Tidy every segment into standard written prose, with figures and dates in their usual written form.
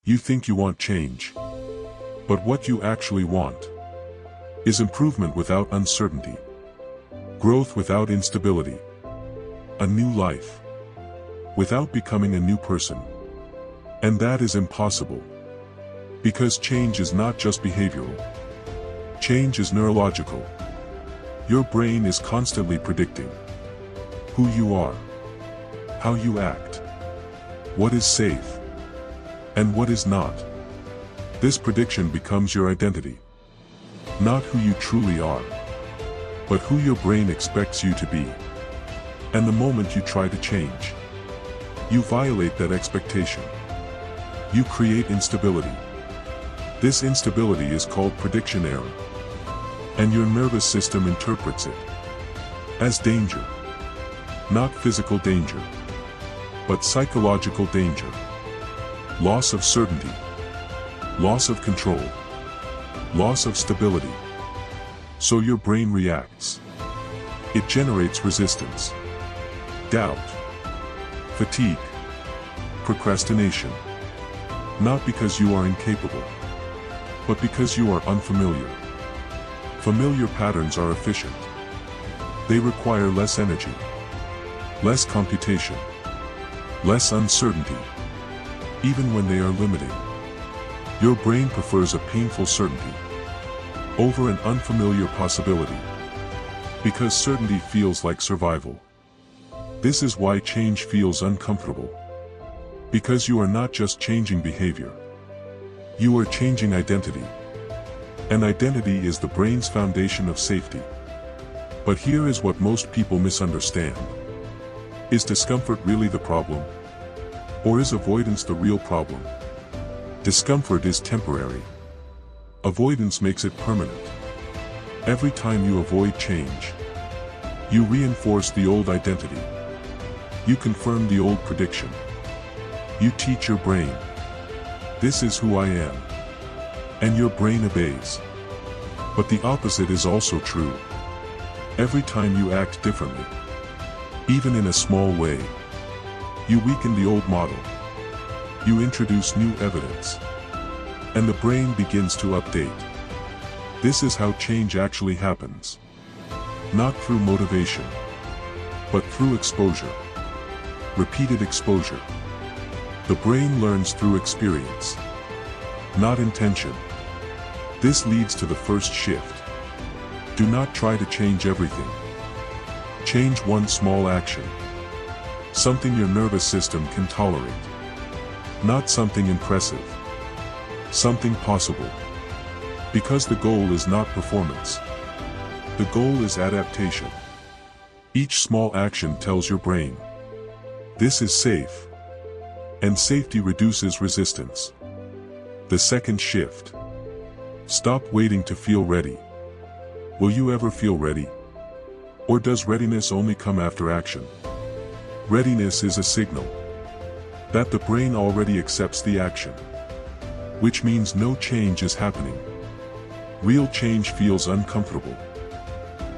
You think you want change. But what you actually want is improvement without uncertainty, growth without instability, a new life without becoming a new person. And that is impossible. Because change is not just behavioral. Change is neurological. Your brain is constantly predicting who you are, how you act, what is safe, and what is not. This prediction becomes your identity. Not who you truly are, but who your brain expects you to be. And the moment you try to change, you violate that expectation. You create instability. This instability is called prediction error. And your nervous system interprets it as danger. Not physical danger, but psychological danger. Loss of certainty, loss of control, loss of stability. So your brain reacts. It generates resistance, doubt, fatigue, procrastination. Not because you are incapable, but because you are unfamiliar. Familiar patterns are efficient. They require less energy, less computation, less uncertainty. Even when they are limiting, your brain prefers a painful certainty over an unfamiliar possibility, because certainty feels like survival. This is why change feels uncomfortable. Because you are not just changing behavior. You are changing identity. And identity is the brain's foundation of safety. But here is what most people misunderstand. Is discomfort really the problem? Or is avoidance the real problem? Discomfort is temporary. Avoidance makes it permanent. Every time you avoid change, you reinforce the old identity. You confirm the old prediction. You teach your brain, this is who I am. And your brain obeys. But the opposite is also true. Every time you act differently, even in a small way, you weaken the old model. You introduce new evidence. And the brain begins to update. This is how change actually happens. Not through motivation, but through exposure. Repeated exposure. The brain learns through experience, not intention. This leads to the first shift. Do not try to change everything. Change one small action. Something your nervous system can tolerate. Not something impressive. Something possible. Because the goal is not performance. The goal is adaptation. Each small action tells your brain, this is safe. And safety reduces resistance. The second shift. Stop waiting to feel ready. Will you ever feel ready? Or does readiness only come after action? Readiness is a signal that the brain already accepts the action, which means no change is happening. Real change feels uncomfortable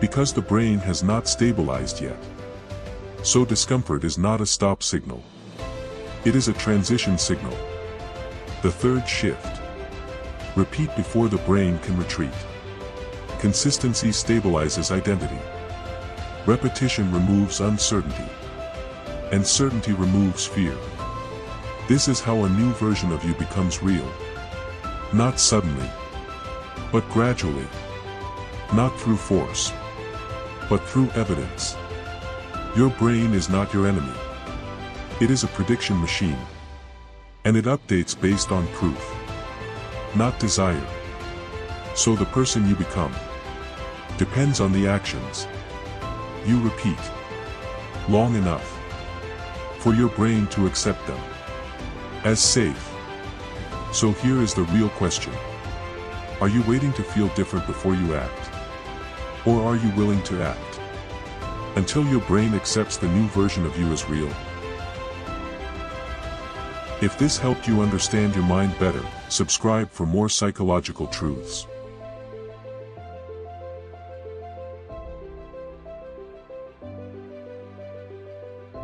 because the brain has not stabilized yet. So discomfort is not a stop signal. It is a transition signal. The third shift. Repeat before the brain can retreat. Consistency stabilizes identity. Repetition removes uncertainty. And certainty removes fear. This is how a new version of you becomes real. Not suddenly, but gradually. Not through force, but through evidence. Your brain is not your enemy. It is a prediction machine. And it updates based on proof, not desire. So the person you become depends on the actions you repeat long enough for your brain to accept them as safe. So here is the real question. Are you waiting to feel different before you act? Or are you willing to act until your brain accepts the new version of you as real? If this helped you understand your mind better, subscribe for more psychological truths.